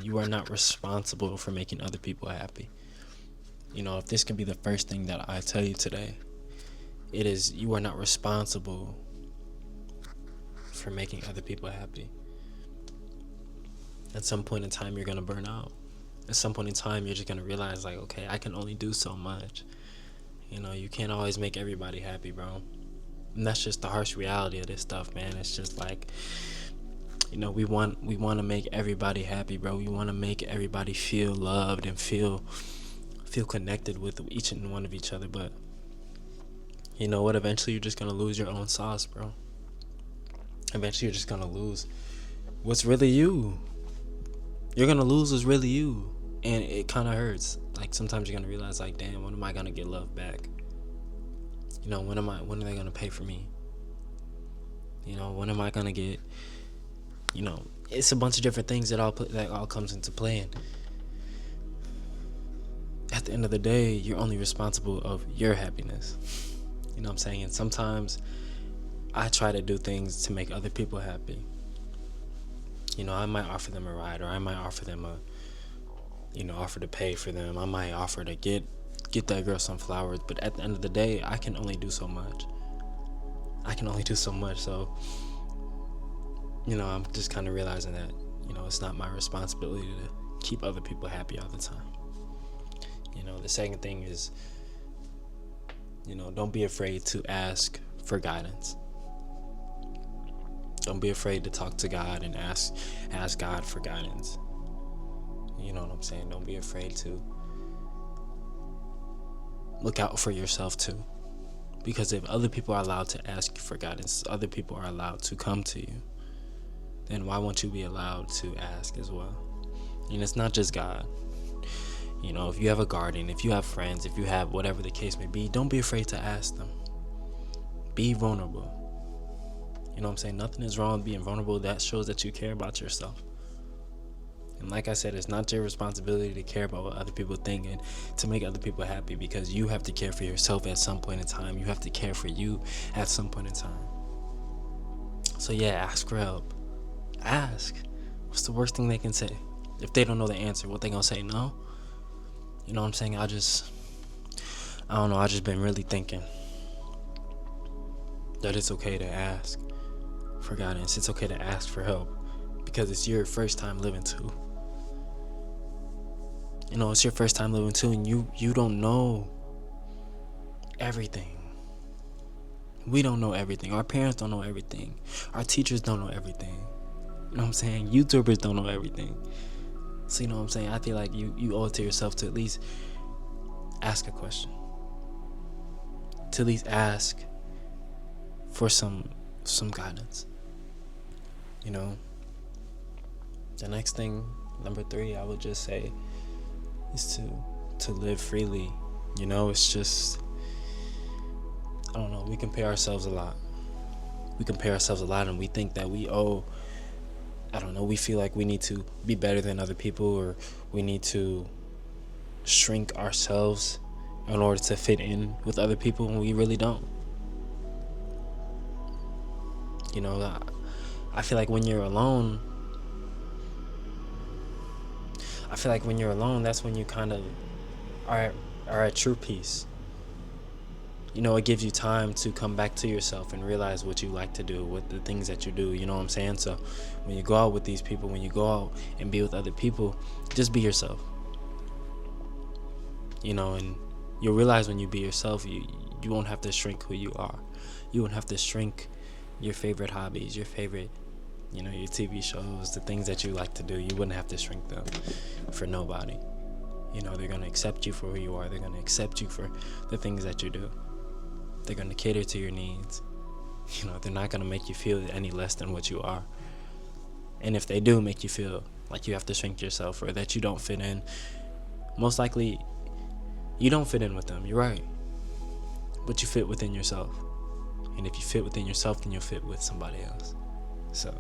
you are not responsible for making other people happy. If this can be the first thing that I tell you today, it is you are not responsible for making other people happy. At some point in time, you're going to burn out. At some point in time, you're just going to realize, like, okay, I can only do so much. You can't always make everybody happy, bro. And that's just the harsh reality of this stuff, man. It's just like, we want to make everybody happy, bro. We want to make everybody feel loved and feel connected with each and one of each other. But you know what? Eventually, you're just gonna lose your own sauce, bro. Eventually, you're just gonna lose what's really you. You're gonna lose what's really you, and it kind of hurts. Like, sometimes you're gonna realize, like, damn, when am I gonna get love back? When are they gonna pay for me? When am I gonna get? It's a bunch of different things that all comes into play. And at the end of the day, you're only responsible of your happiness. You know what I'm saying? And sometimes I try to do things to make other people happy. I might offer them a ride, or I might offer them offer to pay for them. I might offer to get that girl some flowers. But at the end of the day, I can only do so much. So, I'm just kind of realizing that, it's not my responsibility to keep other people happy all the time. The second thing is, don't be afraid to ask for guidance. Don't be afraid to talk to God and ask God for guidance. You know what I'm saying? Don't be afraid to look out for yourself too. Because if other people are allowed to ask you for guidance, other people are allowed to come to you, then why won't you be allowed to ask as well? And it's not just God. If you have a guardian, if you have friends, if you have whatever the case may be, don't be afraid to ask them. Be vulnerable. You know what I'm saying? Nothing is wrong with being vulnerable. That shows that you care about yourself. And like I said, it's not your responsibility to care about what other people think and to make other people happy, because you have to care for yourself at some point in time. You have to care for you at some point in time. So yeah, ask for help. Ask. What's the worst thing they can say? If they don't know the answer, what they gonna say? No? You know what I'm saying? I don't know. I just been really thinking that it's okay to ask for guidance. It's okay to ask for help, because it's your first time living too. It's your first time living too, and you don't know everything. We don't know everything. Our parents don't know everything. Our teachers don't know everything. You know what I'm saying? YouTubers don't know everything. So you know what I'm saying? I feel like you owe it to yourself to at least ask a question. To at least ask for some guidance. The next thing, number 3, I would just say is to live freely. It's just, I don't know, we compare ourselves a lot. And we think that we owe, I don't know, we feel like we need to be better than other people, or we need to shrink ourselves in order to fit in with other people, when we really don't. I feel like when you're alone, that's when you kind of are at true peace. It gives you time to come back to yourself and realize what you like to do, what the things that you do. You know what I'm saying? So when you go out with these people, when you go out and be with other people, just be yourself. And you'll realize when you be yourself, you won't have to shrink who you are. You won't have to shrink your favorite hobbies, your favorite, your TV shows, the things that you like to do. You wouldn't have to shrink them for nobody. They're going to accept you for who you are. They're going to accept you for the things that you do. They're going to cater to your needs. They're not going to make you feel any less than what you are. And if they do make you feel like you have to shrink yourself, or that you don't fit in, most likely you don't fit in with them. You're right. But you fit within yourself. And if you fit within yourself, then you'll fit with somebody else. So,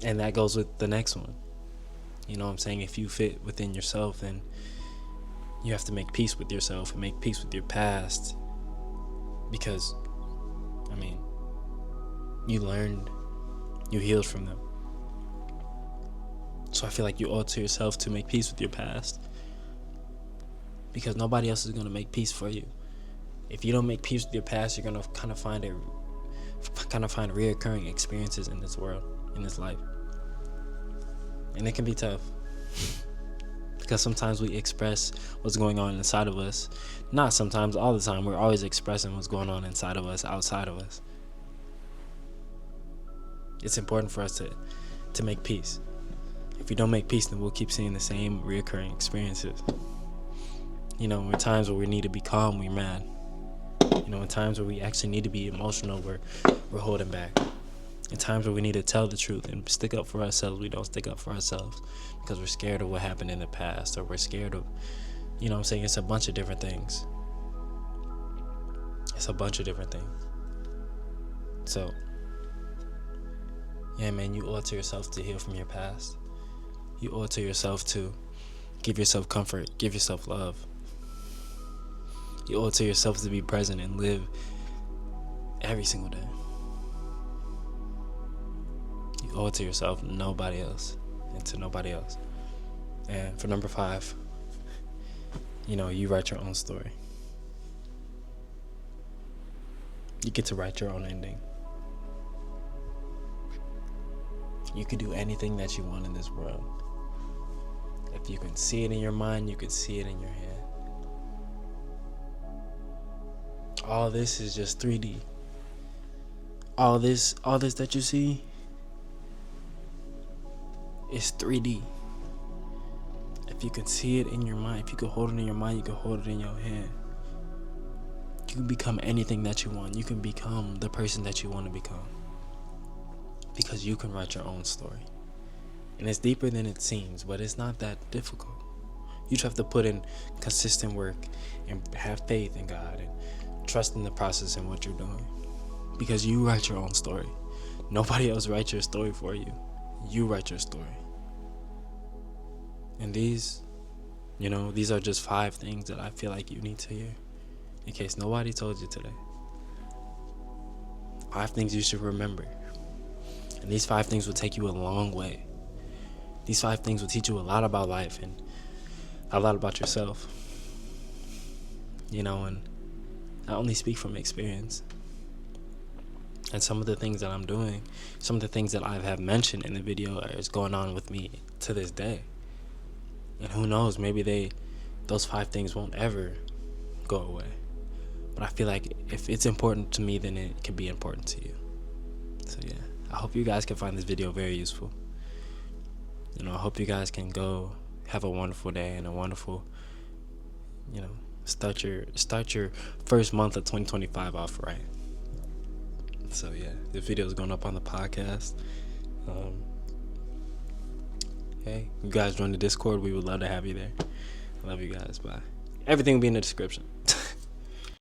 and that goes with the next one. You know what I'm saying? If you fit within yourself, then you have to make peace with yourself and make peace with your past. Because, you learned You healed from them. So I feel like you owe it to yourself to make peace with your past, because nobody else is going to make peace for you. If you don't make peace with your past, you're going to kind of find reoccurring experiences in this world, in this life. And it can be tough. Because sometimes we express what's going on inside of us. Not sometimes, all the time. We're always expressing what's going on inside of us, outside of us. It's important for us to make peace. If we don't make peace, then we'll keep seeing the same reoccurring experiences. In times where we need to be calm, we're mad. In times where we actually need to be emotional, we're holding back. In times where we need to tell the truth and stick up for ourselves, we don't stick up for ourselves because we're scared of what happened in the past, or we're scared of, it's a bunch of different things. It's a bunch of different things. So, yeah, man, you owe it to yourself to heal from your past. You owe it to yourself to give yourself comfort, give yourself love. You owe it to yourself to be present and live every single day. You owe it to yourself, nobody else, and to nobody else. And for number 5, you write your own story. You get to write your own ending. You can do anything that you want in this world. If you can see it in your mind, you can see it in your head. All this is just 3D. All this that you see is 3D. If you can see it in your mind, if you can hold it in your mind, you can hold it in your head. You can become anything that you want. You can become the person that you want to become. Because you can write your own story. And it's deeper than it seems, but it's not that difficult. You just have to put in consistent work and have faith in God and trust in the process and what you're doing. Because you write your own story. Nobody else writes your story for you. You write your story. And these are just 5 things that I feel like you need to hear. In case nobody told you today. 5 things you should remember. And these 5 things will take you a long way. These 5 things will teach you a lot about life and a lot about yourself. And I only speak from experience. And some of the things that I'm doing, some of the things that I have mentioned in the video is going on with me to this day. And who knows, maybe those 5 things won't ever go away. But I feel like if it's important to me, then it can be important to you. So yeah, I hope you guys can find this video very useful. I hope you guys can go have a wonderful day and a wonderful, start your first month of 2025 off right. So yeah, this video is going up on the podcast. Hey, you guys join the Discord. We would love to have you there. I love you guys. Bye. Everything will be in the description.